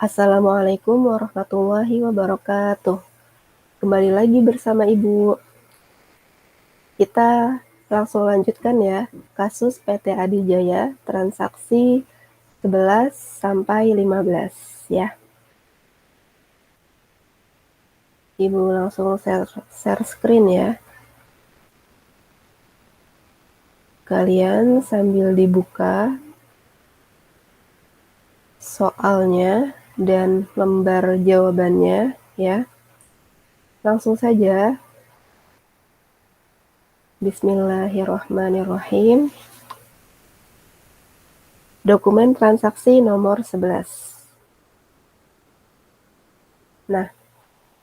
Assalamualaikum warahmatullahi wabarakatuh. Kembali lagi bersama Ibu. Kita langsung lanjutkan ya, kasus PT Adijaya, transaksi 11 sampai 15 ya. Ibu langsung share screen ya. Kalian sambil dibuka soalnya dan lembar jawabannya ya. Langsung saja. Bismillahirrahmanirrahim. Dokumen transaksi nomor 11. Nah,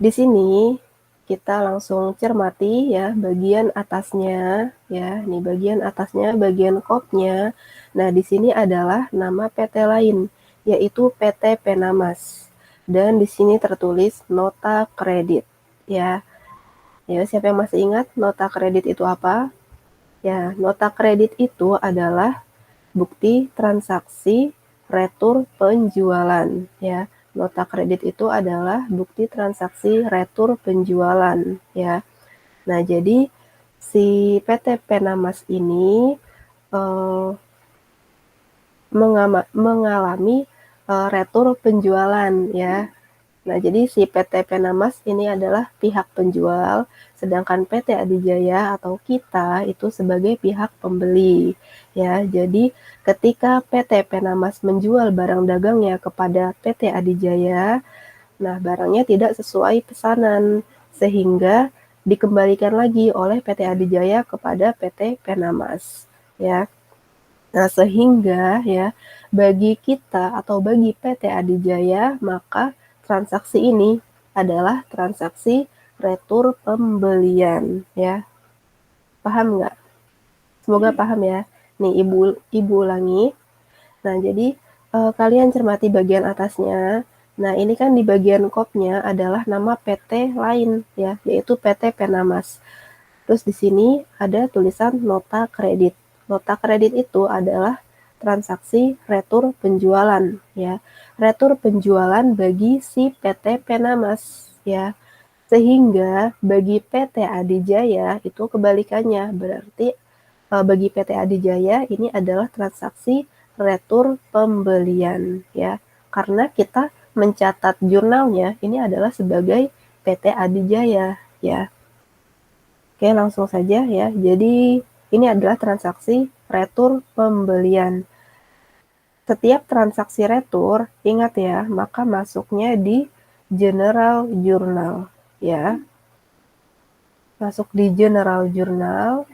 di sini kita langsung cermati ya bagian atasnya ya. Ini bagian atasnya, bagian kopnya. Nah, di sini adalah nama PT lain yaitu PT Penamas. Dan di sini tertulis nota kredit ya. Ya, siapa yang masih ingat nota kredit itu apa? Ya, nota kredit itu adalah bukti transaksi retur penjualan ya. Nota kredit itu adalah bukti transaksi retur penjualan ya. Nah, jadi si PT Penamas ini mengalami retur penjualan ya. Nah, jadi si PT Penamas ini adalah pihak penjual, sedangkan PT Adijaya atau kita itu sebagai pihak pembeli. Ya, jadi ketika PT Penamas menjual barang dagangnya kepada PT Adijaya, nah barangnya tidak sesuai pesanan, sehingga dikembalikan lagi oleh PT Adijaya kepada PT Penamas. Ya. Nah, sehingga ya bagi kita atau bagi PT Adijaya, maka transaksi ini adalah transaksi retur pembelian ya. Paham nggak? Semoga paham ya. Nih ibu ulangi. Nah, jadi kalian cermati bagian atasnya. Nah, ini kan di bagian kopnya adalah nama PT lain ya, yaitu PT Penamas. Terus di sini ada tulisan nota kredit. Nota kredit itu adalah transaksi retur penjualan ya. Retur penjualan bagi si PT Penamas ya. Sehingga bagi PT Adijaya itu kebalikannya. Berarti bagi PT Adijaya ini adalah transaksi retur pembelian ya. Karena kita mencatat jurnalnya ini adalah sebagai PT Adijaya ya. Oke, langsung saja ya. Jadi ini adalah transaksi retur pembelian. Setiap transaksi retur, ingat ya, maka masuknya di General Journal ya. Masuk di General Journal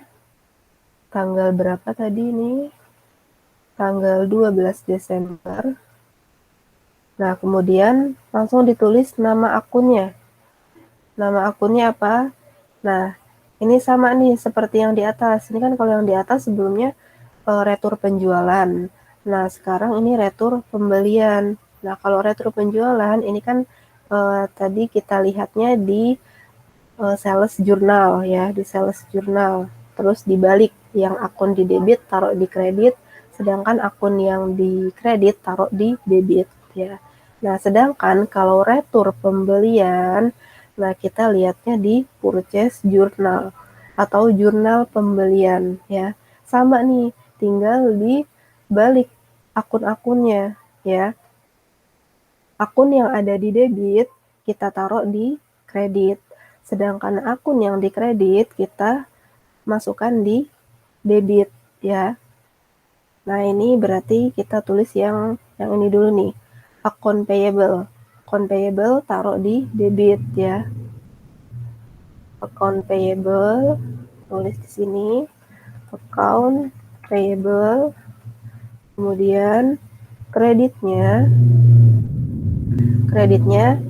tanggal berapa tadi ini? Tanggal 12 Desember. Nah, kemudian langsung ditulis nama akunnya. Nama akunnya apa? Nah, ini sama nih seperti yang di atas. Ini kan kalau yang di atas sebelumnya retur penjualan. Nah, sekarang ini retur pembelian. Nah, kalau retur penjualan ini kan tadi kita lihatnya di sales journal ya, di sales journal. Terus dibalik, yang akun di debit taruh di kredit, sedangkan akun yang di kredit taruh di debit ya. Nah, sedangkan kalau retur pembelian, nah kita lihatnya di purchase journal atau jurnal pembelian ya. Sama nih, tinggal dibalik akun-akunnya ya. Akun yang ada di debit kita taruh di kredit. Sedangkan akun yang di kredit kita masukkan di debit ya. Nah, ini berarti kita tulis yang ini dulu nih. Account payable. Account payable taruh di debit ya. Account payable tulis di sini. Account payable. Kemudian kreditnya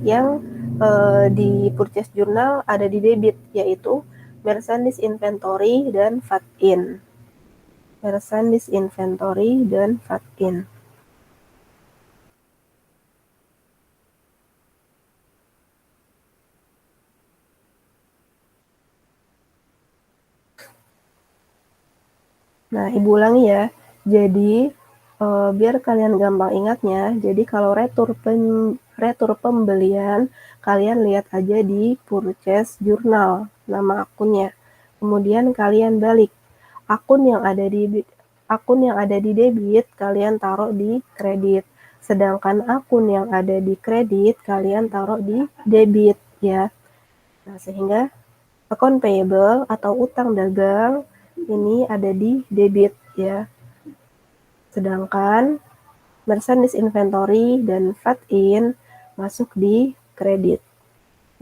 yang di purchase journal ada di debit, yaitu merchandise inventory dan VAT-in. Merchandise inventory dan VAT-in. Nah, Ibu ulangi ya. Jadi biar kalian gampang ingatnya, jadi kalau retur retur pembelian, kalian lihat aja di purchase journal, nama akunnya. Kemudian kalian balik. Akun yang ada di debit, kalian taruh di kredit. Sedangkan akun yang ada di kredit, kalian taruh di debit, ya. Nah, sehingga account payable atau utang dagang ini ada di debit, ya. Sedangkan merchandise inventory dan VAT-in masuk di kredit,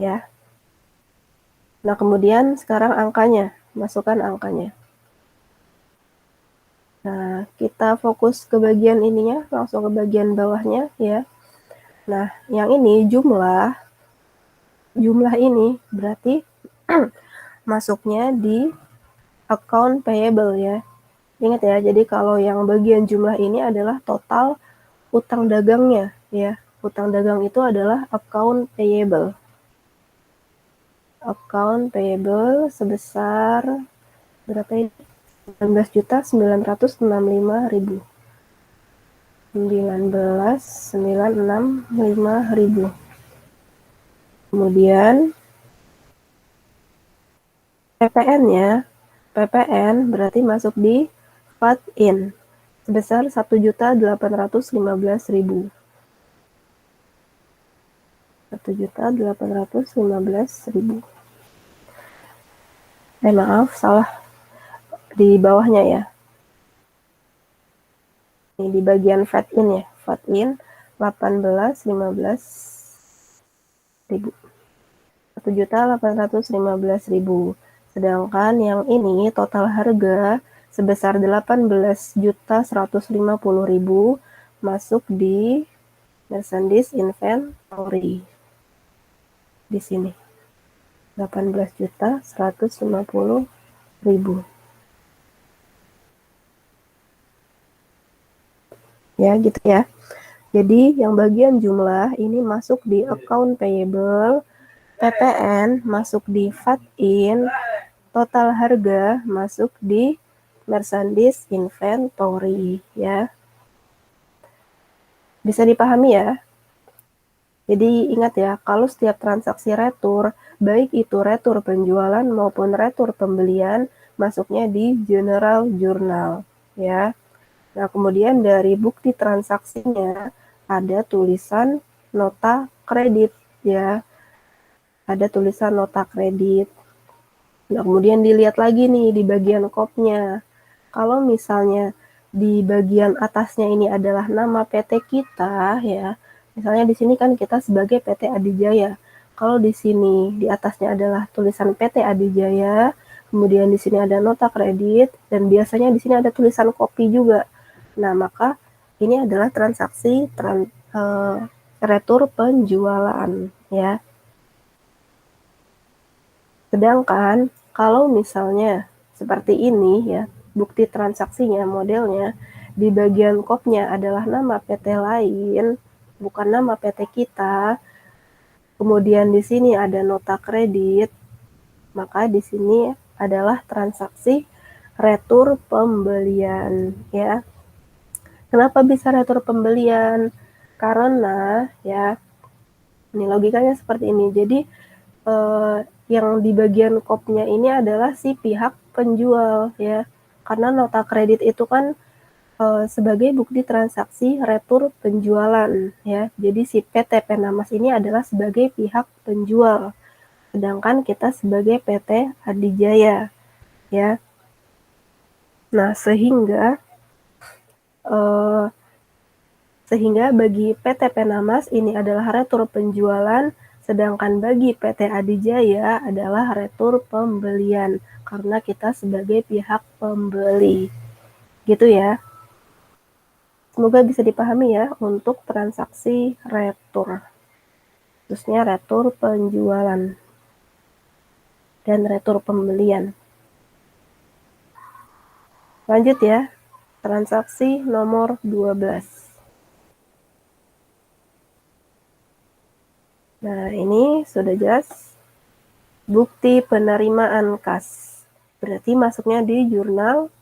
ya. Nah, kemudian sekarang angkanya, masukkan angkanya. Nah, kita fokus ke bagian ininya, langsung ke bagian bawahnya, ya. Nah, yang ini jumlah ini berarti masuknya di account payable, ya. Ingat ya, jadi kalau yang bagian jumlah ini adalah total utang dagangnya, ya. Utang dagang itu adalah account payable. Account payable sebesar berapa ini? 19.965.000. 19.965.000. Kemudian PPN-nya, PPN berarti masuk di VAT-in sebesar 1.815.000. 1.815.000. Maaf, salah di bawahnya ya. Ini di bagian VAT-in ya. VAT-in 1.815.000. 1.815.000. Sedangkan yang ini total harga sebesar 18.150.000 masuk di merchandise inventory. Di sini. 18.150.000. Ya, gitu ya. Jadi yang bagian jumlah ini masuk di account payable, PPN masuk di VAT-in, total harga masuk di merchandise inventory, ya. Bisa dipahami ya? Jadi ingat ya, kalau setiap transaksi retur, baik itu retur penjualan maupun retur pembelian, masuknya di general journal, ya. Nah, kemudian dari bukti transaksinya ada tulisan nota kredit, ya. Ada tulisan nota kredit. Nah, kemudian dilihat lagi nih di bagian kopnya. Kalau misalnya di bagian atasnya ini adalah nama PT kita, ya. Misalnya di sini kan kita sebagai PT Adijaya. Kalau di sini di atasnya adalah tulisan PT Adijaya, kemudian di sini ada nota kredit, dan biasanya di sini ada tulisan kopi juga. Nah, maka ini adalah transaksi retur penjualan, ya. Sedangkan kalau misalnya seperti ini ya, bukti transaksinya, modelnya, di bagian kopnya adalah nama PT lain, bukan nama PT kita, kemudian di sini ada nota kredit, maka di sini adalah transaksi retur pembelian, ya. Kenapa bisa retur pembelian? Karena ya, ini logikanya seperti ini. Jadi yang di bagian kopnya ini adalah si pihak penjual, ya. Karena nota kredit itu kan sebagai bukti transaksi retur penjualan, ya. Jadi si PT Penamas ini adalah sebagai pihak penjual, sedangkan kita sebagai PT Adijaya, ya. Nah, sehingga bagi PT Penamas ini adalah retur penjualan, sedangkan bagi PT Adijaya adalah retur pembelian, karena kita sebagai pihak pembeli. Gitu ya. Semoga bisa dipahami ya untuk transaksi retur. Khususnya retur penjualan dan retur pembelian. Lanjut ya. Transaksi nomor 12. Nah, ini sudah jelas. Bukti penerimaan kas. Berarti masuknya di jurnal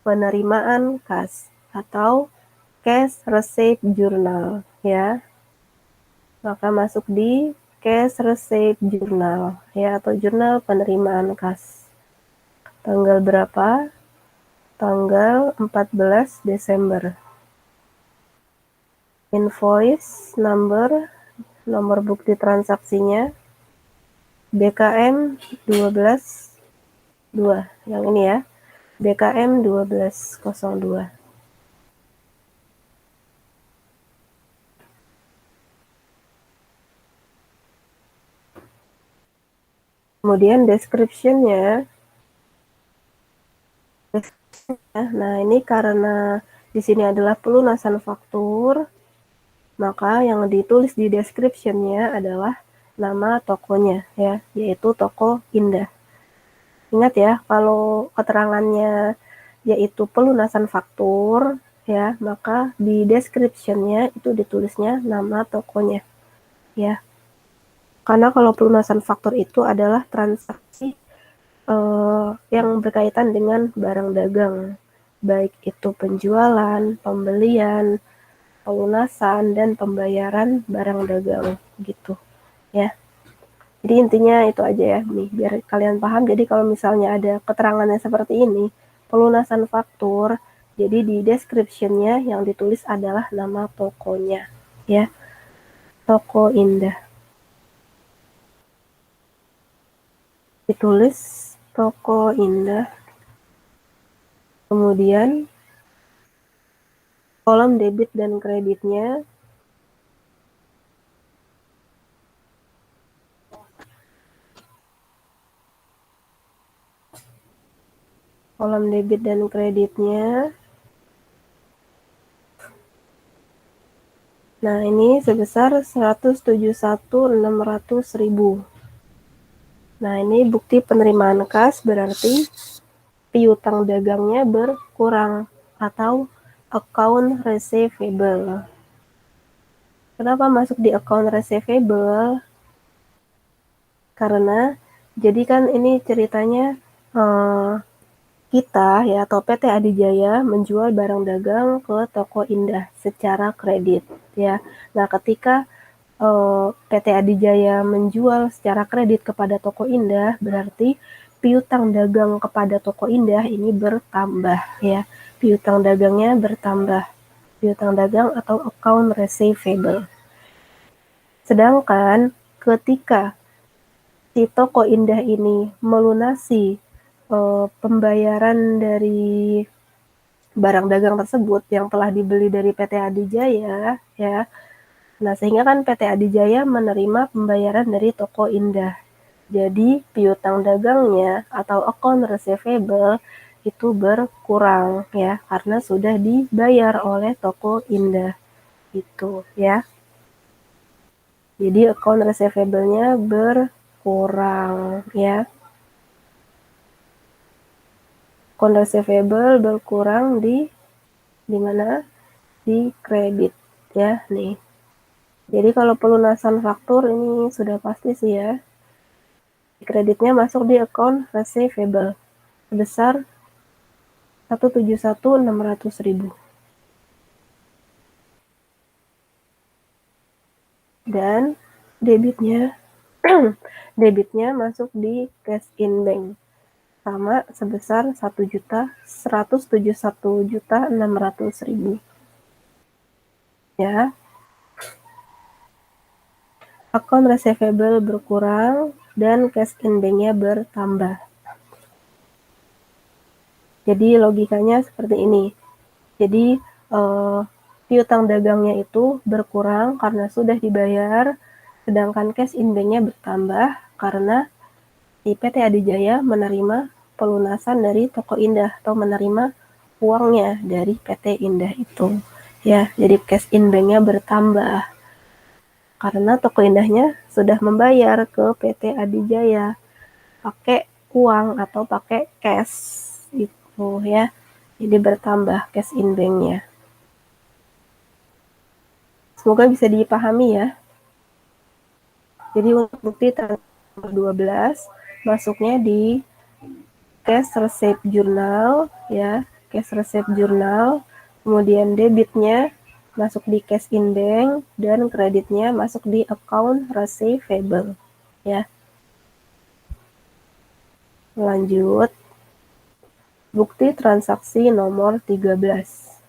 penerimaan kas atau cash receipt journal, ya. maka masuk di cash receipt journal ya, atau jurnal penerimaan kas. Tanggal berapa? Tanggal 14 Desember. Invoice number, nomor bukti transaksinya BKM 1202, yang ini ya, BKM 1202. Kemudian description-nya, nah ini karena di sini adalah pelunasan faktur, maka yang ditulis di description-nya adalah nama tokonya ya, yaitu Toko Indah. Ingat ya, kalau keterangannya yaitu pelunasan faktur ya, maka di description-nya itu ditulisnya nama tokonya ya. Karena kalau pelunasan faktur itu adalah transaksi yang berkaitan dengan barang dagang, baik itu penjualan, pembelian, pelunasan, dan pembayaran barang dagang gitu ya. Jadi intinya itu aja ya nih, biar kalian paham. Jadi kalau misalnya ada keterangannya seperti ini, pelunasan faktur, jadi di description-nya yang ditulis adalah nama tokonya ya, Toko Indah. Ditulis Toko Indah. Kemudian kolom debit dan kreditnya nah ini sebesar 171.600.000. Nah ini bukti penerimaan kas, berarti piutang dagangnya berkurang atau account receivable. Kenapa masuk di account receivable? Karena jadi kan ini ceritanya kita ya, atau PT Adijaya menjual barang dagang ke Toko Indah secara kredit ya. Nah ketika PT Adijaya menjual secara kredit kepada Toko Indah, berarti piutang dagang kepada Toko Indah ini bertambah ya. Piutang dagangnya bertambah. Piutang dagang atau account receivable. Sedangkan ketika si Toko Indah ini melunasi pembayaran dari barang dagang tersebut yang telah dibeli dari PT Adijaya ya. Nah, sehingga kan PT Adijaya menerima pembayaran dari Toko Indah. Jadi, piutang dagangnya atau account receivable itu berkurang ya, karena sudah dibayar oleh Toko Indah. Itu ya. Jadi, account receivable-nya berkurang ya. Account receivable berkurang di mana? Di kredit ya, nih. Jadi kalau pelunasan faktur ini sudah pasti sih ya. Kreditnya masuk di account receivable sebesar 171.600.000. Dan debitnya debitnya masuk di cash in bank sama sebesar 1.171.600.000 ya. Account receivable berkurang dan cash in bank-nya bertambah. Jadi logikanya seperti ini. Jadi piutang dagangnya itu berkurang karena sudah dibayar, sedangkan cash in bank-nya bertambah karena si PT Adijaya menerima pelunasan dari Toko Indah atau menerima uangnya dari PT Indah itu. Ya, jadi cash in bank-nya bertambah karena Toko Indahnya sudah membayar ke PT Adijaya pakai uang atau pakai cash itu ya. Jadi bertambah cash in bank-nya. Semoga bisa dipahami ya. Jadi untuk bukti tanggal 12 masuknya di cash receipt journal ya, cash receipt journal. Kemudian debitnya masuk di cash in bank, dan kreditnya masuk di account receivable, ya. Lanjut, bukti transaksi nomor 13.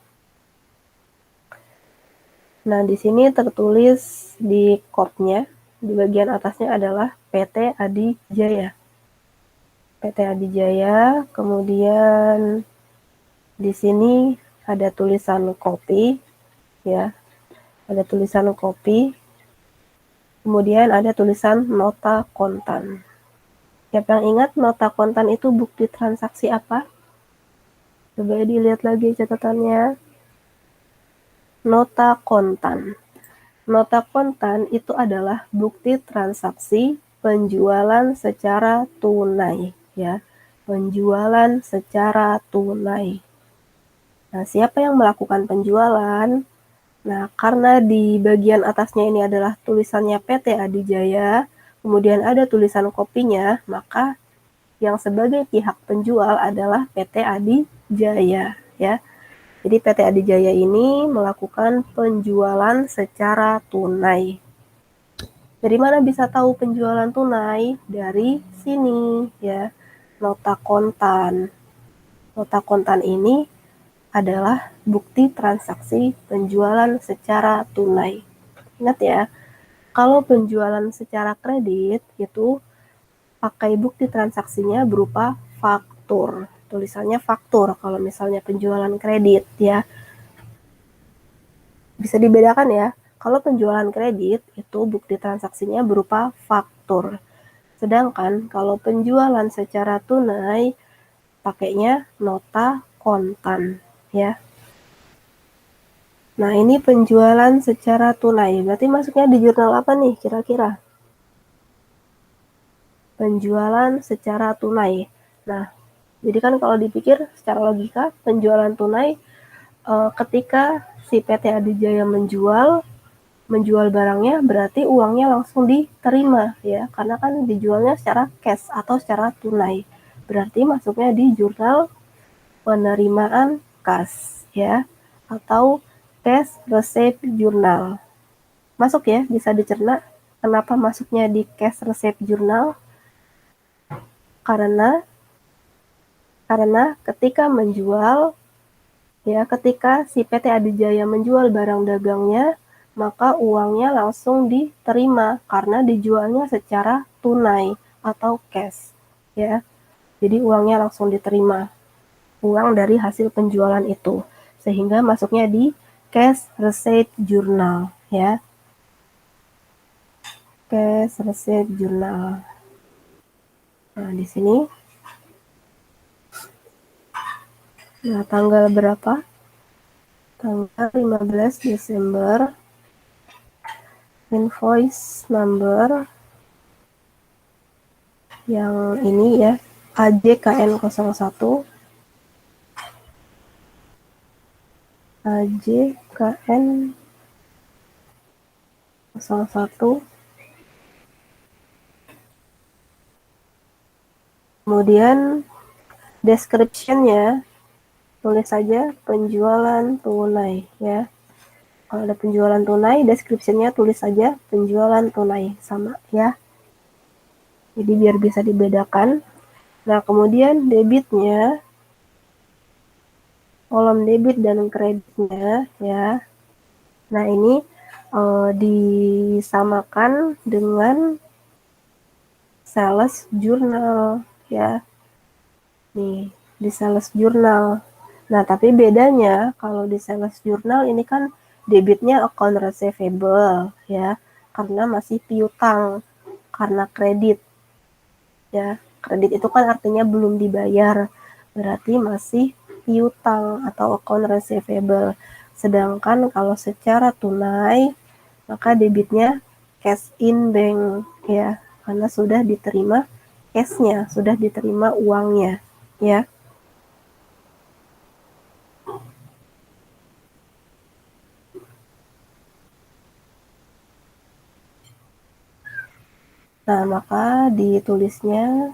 Nah, di sini tertulis di kodnya, di bagian atasnya adalah PT Adi Jaya. PT Adi Jaya, kemudian di sini ada tulisan kopi, ya. Ada tulisan kopi, kemudian ada tulisan nota kontan. Siapa yang ingat nota kontan itu bukti transaksi apa? Coba dilihat lagi catatannya. Nota kontan. Nota kontan itu adalah bukti transaksi penjualan secara tunai, ya. Penjualan secara tunai. Nah, siapa yang melakukan penjualan? Nah, karena di bagian atasnya ini adalah tulisannya PT Adi Jaya, kemudian ada tulisan kopinya, maka yang sebagai pihak penjual adalah PT Adi Jaya, ya. Jadi PT Adi Jaya ini melakukan penjualan secara tunai. Dari mana bisa tahu penjualan tunai? Dari sini, ya. Nota kontan. Nota kontan ini adalah bukti transaksi penjualan secara tunai. Ingat ya, kalau penjualan secara kredit itu pakai bukti transaksinya berupa faktur. Tulisannya faktur kalau misalnya penjualan kredit, ya. Bisa dibedakan ya. Kalau penjualan kredit itu bukti transaksinya berupa faktur. Sedangkan kalau penjualan secara tunai pakainya nota kontan, ya. Nah, ini penjualan secara tunai. Berarti masuknya di jurnal apa nih kira-kira? Penjualan secara tunai. Nah, jadi kan kalau dipikir secara logika, penjualan tunai ketika si PT Adi Jaya menjual barangnya, berarti uangnya langsung diterima, ya. Karena kan dijualnya secara cash atau secara tunai. Berarti masuknya di jurnal penerimaan kas, ya. Atau cash receipt journal. Masuk ya, bisa dicerna. Kenapa masuknya di cash receipt journal? Karena ketika menjual, ya, ketika si PT Adi Jaya menjual barang dagangnya, maka uangnya langsung diterima karena dijualnya secara tunai atau cash, ya. Jadi uangnya langsung diterima, uang dari hasil penjualan itu, sehingga masuknya di cash receipt journal, ya. Cash receipt journal. Nah, di sini, nah, tanggal berapa? Tanggal 15 Desember, invoice number yang ini ya, AJKN 01, AJKN 01, kemudian description-nya tulis saja penjualan tunai, ya. Kalau ada penjualan tunai, description-nya tulis saja penjualan tunai, sama, ya. Jadi biar bisa dibedakan. Nah, kemudian debitnya, kolom debit dan kreditnya, ya. Nah, ini disamakan dengan sales journal, ya. Nih, di sales journal. Nah, tapi bedanya kalau di sales journal ini kan debitnya account receivable, ya. Karena masih piutang, karena kredit, ya. Kredit itu kan artinya belum dibayar, berarti masih piutang atau account receivable. Sedangkan kalau secara tunai, maka debitnya cash in bank, ya. Karena sudah diterima cash-nya, sudah diterima uangnya, ya. Nah, maka ditulisnya,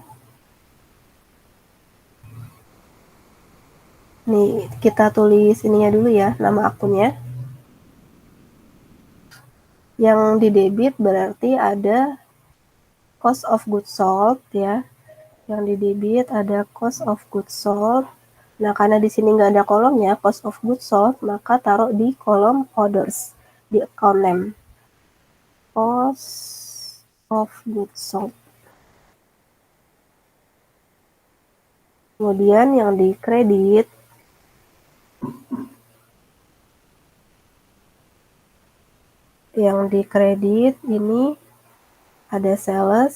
nih kita tulis ininya dulu ya, nama akunnya. Yang di debit berarti ada cost of goods sold ya. Yang di debit ada cost of goods sold. Nah, karena di sini nggak ada kolomnya, cost of goods sold, maka taruh di kolom orders, di account name. Cost of goods sold. Kemudian yang di kredit, ini ada sales,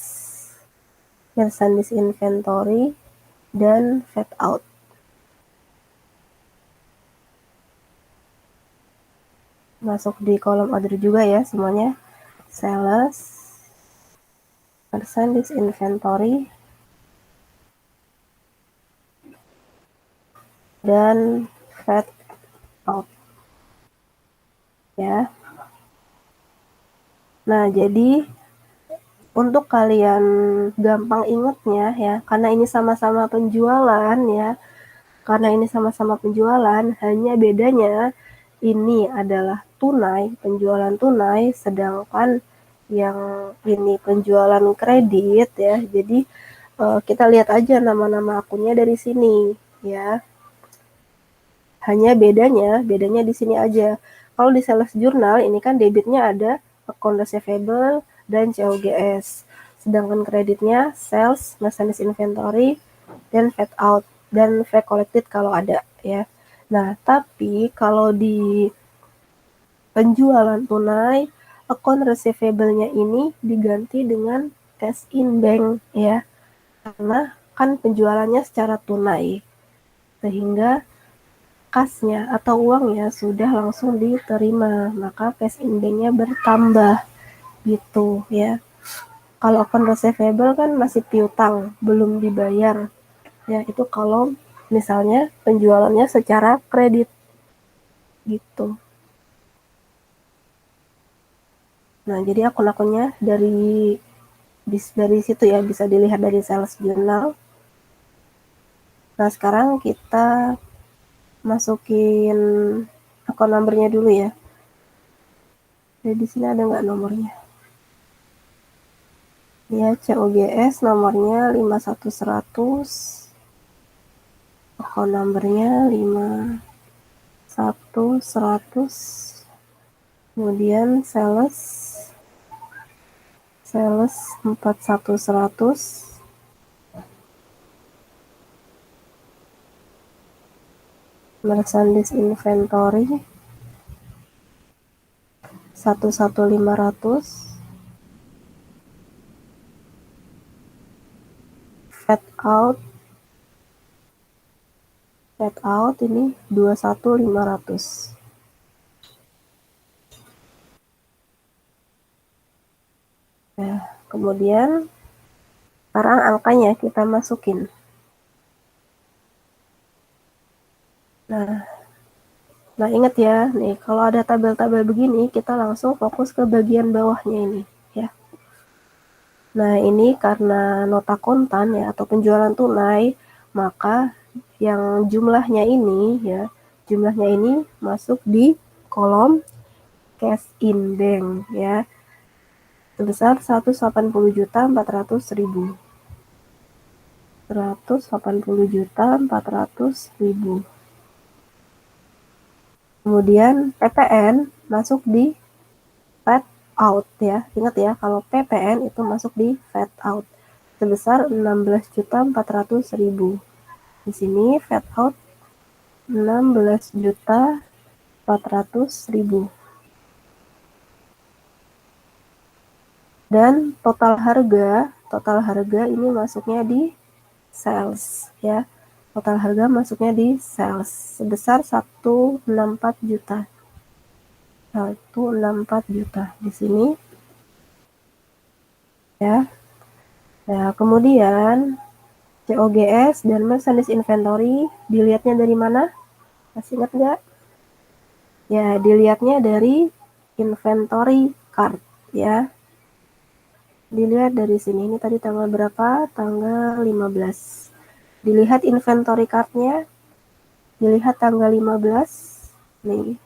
merchandise inventory, dan fat out. Masuk di kolom order juga ya semuanya. Sales, merchandise inventory, dan fat out ya. Nah, jadi untuk kalian gampang ingetnya ya, karena ini sama-sama penjualan ya, hanya bedanya ini adalah tunai, penjualan tunai, sedangkan yang ini penjualan kredit ya. Jadi kita lihat aja nama-nama akunnya dari sini ya. Hanya bedanya di sini aja. Kalau di sales journal ini kan debitnya ada account receivable dan COGS. Sedangkan kreditnya sales, merchandise inventory, dan fat out dan freight collected kalau ada ya. Nah, tapi kalau di penjualan tunai, account receivable-nya ini diganti dengan cash in bank ya. Karena kan penjualannya secara tunai. Sehingga kasnya atau uangnya sudah langsung diterima, maka cash in bank-nya bertambah gitu ya. Kalau account receivable kan masih piutang, belum dibayar. Ya, itu kalau misalnya penjualannya secara kredit gitu. Nah, jadi akun-akunnya dari situ ya, bisa dilihat dari sales journal. Nah, sekarang kita masukin akun numbernya dulu ya. Jadi di sini ada nggak nomornya? Ya, COGS nomornya 51100, akun numbernya 51100, kemudian sales 41100, merchandise inventory 11500, fat out ini 21500. Nah, kemudian sekarang angkanya kita masukin. Nah, ingat ya, nih kalau ada tabel-tabel begini, kita langsung fokus ke bagian bawahnya ini ya. Nah, ini karena nota kontan ya atau penjualan tunai, maka yang jumlahnya ini masuk di kolom cash in bank ya. Sebesar 180.400.000. 180.400.000. Kemudian PPN masuk di fat out ya. Ingat ya, kalau PPN itu masuk di fat out sebesar 16.400.000. Di sini fat out 16.400.000. Dan total harga ini masuknya di sales ya. Total harga masuknya di sales sebesar 164 juta. 164 juta di sini ya. Nah, kemudian COGS dan merchandise inventory dilihatnya dari mana? Masih ingat nggak? Ya, dilihatnya dari inventory card ya. Dilihat dari sini, ini tadi tanggal berapa? Tanggal 15. Dilihat inventory card-nya, dilihat tanggal 15. Nih.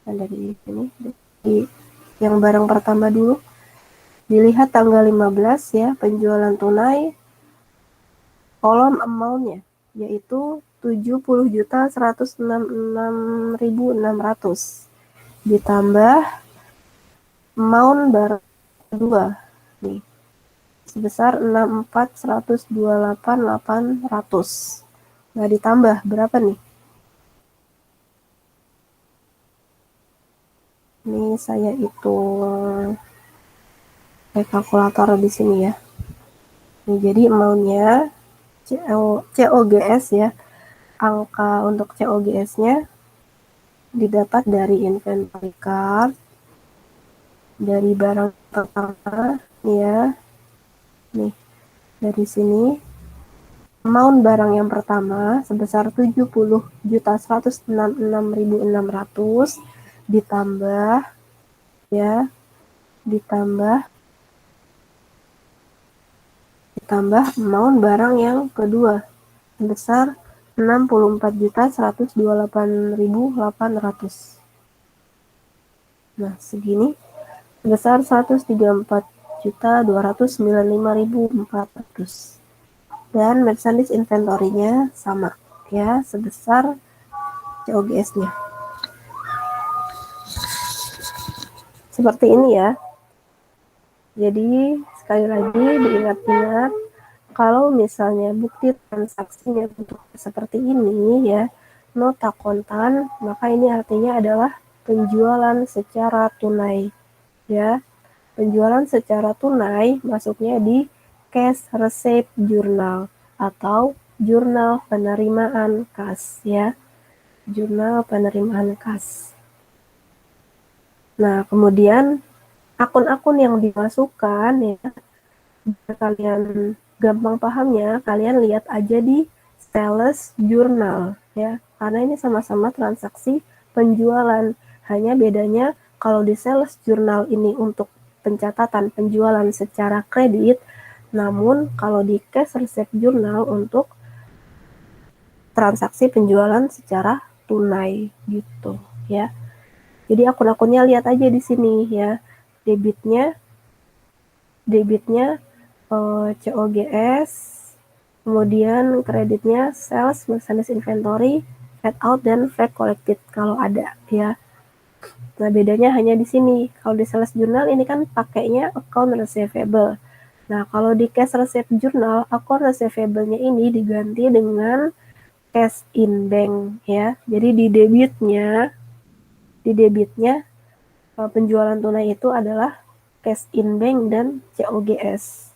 Dan dari sini, Yang barang pertama dulu, dilihat tanggal 15 ya, penjualan tunai, kolom amount-nya, yaitu 70.166.600 ditambah amount barang kedua nih sebesar 64.128.800. Nah, ditambah berapa nih? Ini saya hitung pakai kalkulator di sini ya. Nih, jadi amount-nya COGS ya. Angka untuk COGS-nya didapat dari inventory card, dari barang pertama ya. Nih, dari sini amount barang yang pertama sebesar 70.166.600 ditambah ya, ditambah amount barang yang kedua sebesar 64.128.800. Nah, segini sebesar 134.295.400. Dan merchandise inventory-nya sama ya, sebesar COGS-nya. Seperti ini ya. Jadi sekali lagi diingat-ingat, kalau misalnya bukti transaksinya bentuk seperti ini ya, nota kontan, maka ini artinya adalah penjualan secara tunai ya. Penjualan secara tunai masuknya di cash receipt journal atau jurnal penerimaan kas ya. Jurnal penerimaan kas. Nah, kemudian akun-akun yang dimasukkan ya, kalian gampang pahamnya, kalian lihat aja di sales journal ya, karena ini sama-sama transaksi penjualan. Hanya bedanya kalau di sales journal ini untuk pencatatan penjualan secara kredit, namun kalau di cash receipt journal untuk transaksi penjualan secara tunai gitu ya. Jadi akun-akunnya lihat aja di sini ya. Debitnya COGS, kemudian kreditnya sales, merchandise inventory, fade out, dan freight collected kalau ada ya. Nah, bedanya hanya di sini. Kalau di sales journal ini kan pakainya account receivable. Nah, kalau di cash receipt journal, account receivable-nya ini diganti dengan cash in bank ya. Jadi di debitnya penjualan tunai itu adalah cash in bank dan COGS.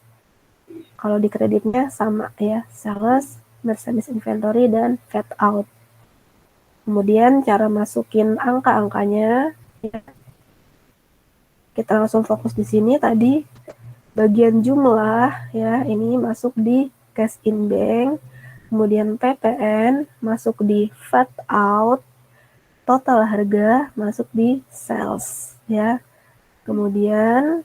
Kalau di kreditnya sama ya, sales, merchandise inventory, dan fade out. Kemudian cara masukin angka-angkanya, ya, kita langsung fokus di sini tadi. Bagian jumlah ya, ini masuk di cash in bank, kemudian PPN masuk di fade out, total harga masuk di sales ya. Kemudian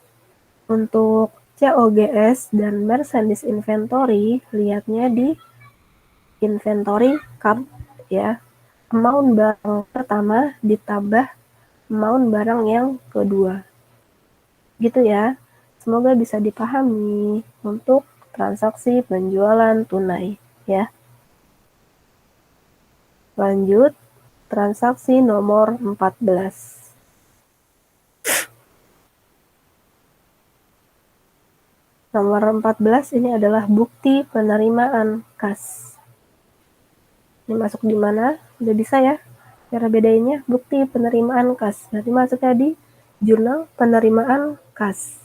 untuk COGS dan merchandise inventory lihatnya di inventory card ya. Amount barang pertama ditambah amount barang yang kedua. Gitu ya. Semoga bisa dipahami untuk transaksi penjualan tunai ya. Lanjut, transaksi nomor 14. Nomor 14 ini adalah bukti penerimaan kas. Ini masuk di mana? Udah bisa ya? Cara bedainnya, bukti penerimaan kas. Nanti masuknya di jurnal penerimaan kas.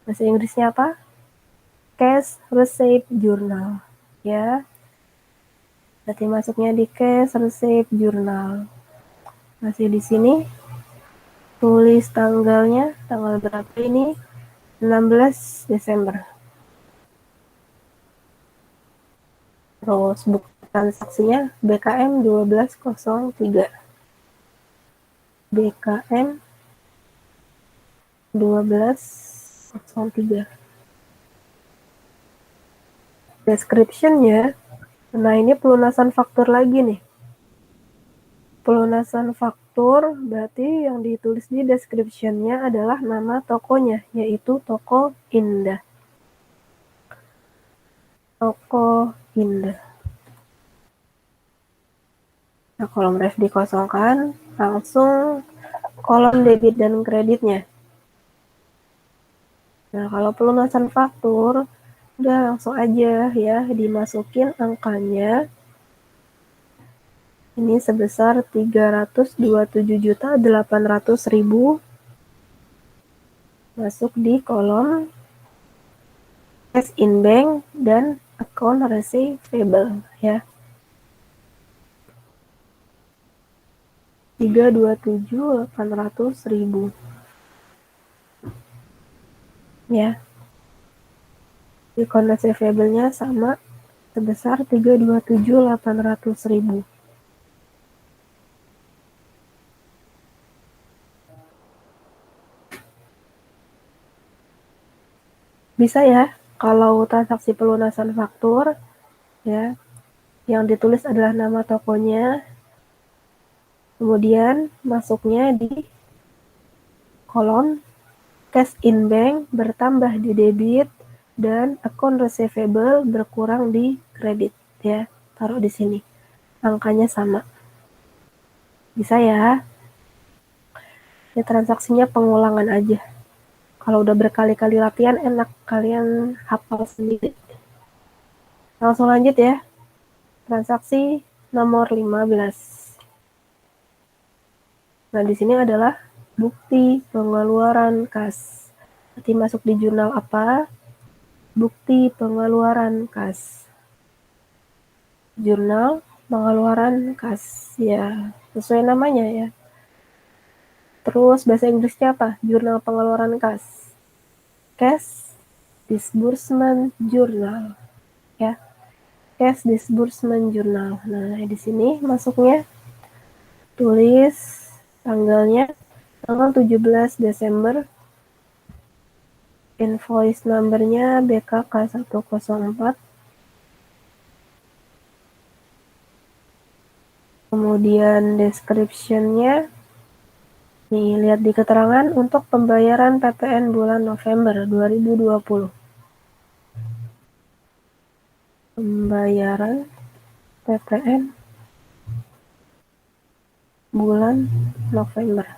Bahasa Inggrisnya apa? Cash receipt journal. Ya. Nanti masuknya di cash receipt journal. Masih di sini. Tulis tanggalnya, tanggal berapa ini? 16 Desember. Terus bukti transaksinya BKM 1203. BKM 1203. Description-nya, nah ini pelunasan faktur lagi nih. Pelunasan faktur faktur, berarti yang ditulis di description-nya adalah nama tokonya, yaitu Toko Indah. Toko Indah. Nah, kolom ref dikosongkan, langsung kolom debit dan kreditnya. Nah, kalau pelunasan faktur, udah langsung aja ya, dimasukin angkanya. Ini sebesar 327.800.000. Masuk di kolom cash in bank dan account receivable ya. 327.800.000 ya. Di account receivable-nya sama sebesar 327.800.000. Bisa ya, kalau transaksi pelunasan faktur ya, yang ditulis adalah nama tokonya, kemudian masuknya di kolom cash in bank bertambah di debit dan account receivable berkurang di kredit ya. Taruh di sini. Angkanya sama. Bisa ya. Ini transaksinya pengulangan aja. Kalau udah berkali-kali latihan enak kalian hafal sendiri. Langsung lanjut ya. Transaksi nomor 15. Nah, di sini adalah bukti pengeluaran kas. Nanti masuk di jurnal apa? Bukti pengeluaran kas. Jurnal pengeluaran kas. Ya, sesuai namanya ya. Terus bahasa Inggrisnya apa? Jurnal pengeluaran kas. Cash Disbursement Journal. Ya. Cash Disbursement Journal. Nah, di sini masuknya tulis tanggalnya tanggal 17 Desember. Invoice numbernya BKK 104. Kemudian description-nya nih, lihat di keterangan untuk pembayaran PPN bulan November 2020. Pembayaran PPN bulan November.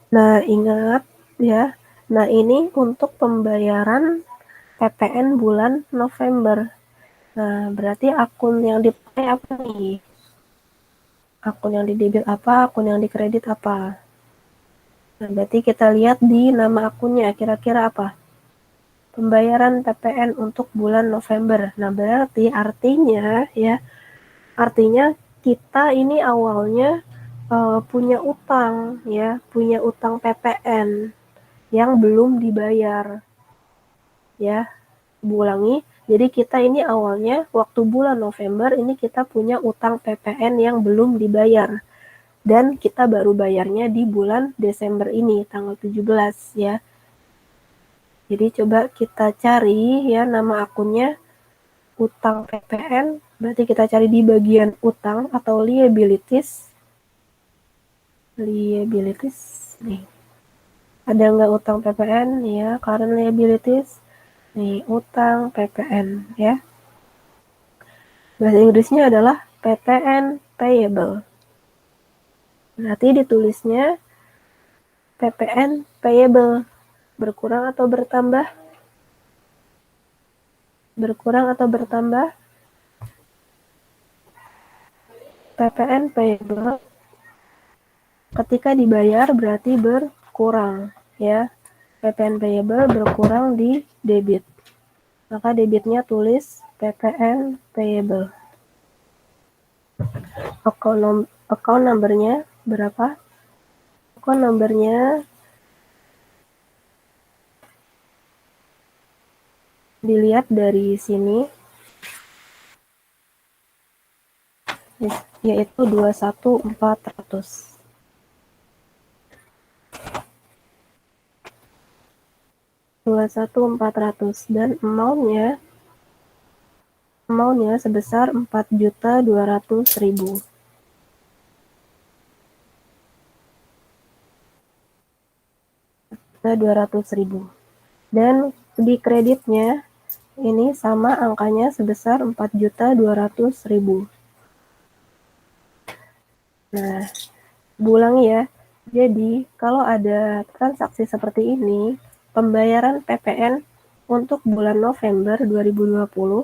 Nah, ingat ya. Nah, ini untuk pembayaran PPN bulan November. Nah, berarti akun yang dipakai apa nih? Akun yang di debit apa? Akun yang di kredit apa? Nah, berarti kita lihat di nama akunnya kira-kira apa? Pembayaran PPN untuk bulan November. Nah, berarti artinya kita ini awalnya punya utang ya, punya utang PPN yang belum dibayar ya. Ulangi, jadi kita ini awalnya waktu bulan November ini kita punya utang PPN yang belum dibayar dan kita baru bayarnya di bulan Desember ini tanggal 17 ya. Jadi coba kita cari ya nama akunnya utang PPN, berarti kita cari di bagian utang atau liabilities. Liabilities nih. Ada nggak utang PPN ya, current liabilities. Nih, utang PPN ya. Bahasa Inggrisnya adalah PPN payable. Berarti ditulisnya PPN payable. Berkurang atau bertambah? Berkurang atau bertambah? PPN payable ketika dibayar berarti berkurang ya. PPN payable berkurang di debit. Maka debitnya tulis PPN payable. Account numbernya berapa? Account numbernya dilihat dari sini, yaitu 21400. 21400 dan amount-nya amount-nya sebesar 4.200.000. Dan di kreditnya ini sama angkanya sebesar 4.200.000. Nah, ulang ya. Jadi, kalau ada transaksi seperti ini, pembayaran PPN untuk bulan November 2020,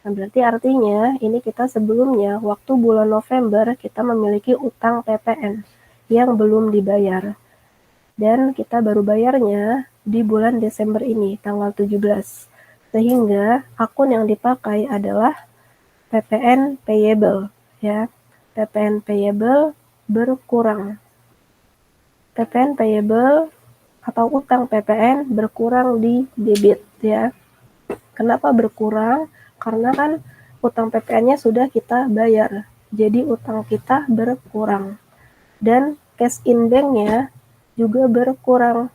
nah berarti artinya ini kita sebelumnya, waktu bulan November, kita memiliki utang PPN yang belum dibayar. Dan kita baru bayarnya di bulan Desember ini, tanggal 17. Sehingga akun yang dipakai adalah PPN payable, ya. PPN payable berkurang. PPN payable atau utang PPN berkurang di debit, ya. Kenapa berkurang? Karena kan utang PPN-nya sudah kita bayar, jadi utang kita berkurang. Dan cash in bank-nya juga berkurang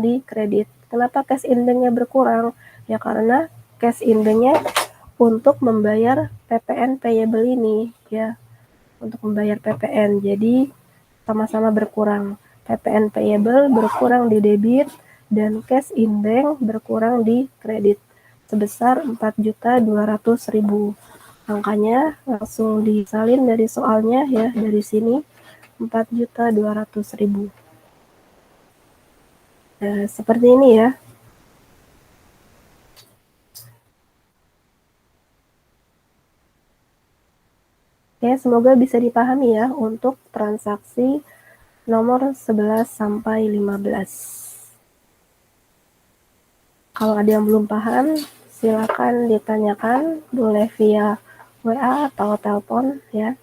di kredit. Kenapa cash in bank-nya berkurang? Ya karena cash in bank-nya untuk membayar PPN payable ini, ya, untuk membayar PPN. Jadi sama-sama berkurang. PPN payable berkurang di debit dan cash in bank berkurang di kredit sebesar 4.200.000. Angkanya langsung disalin dari soalnya, ya, dari sini 4.200.000. Nah, seperti ini ya. Oke, semoga bisa dipahami ya untuk transaksi nomor 11 sampai 15. Kalau ada yang belum paham, silakan ditanyakan, boleh via WA atau telepon ya.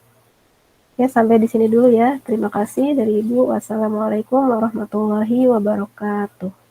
Ya, sampai di sini dulu ya. Terima kasih dari Ibu. Wassalamualaikum warahmatullahi wabarakatuh.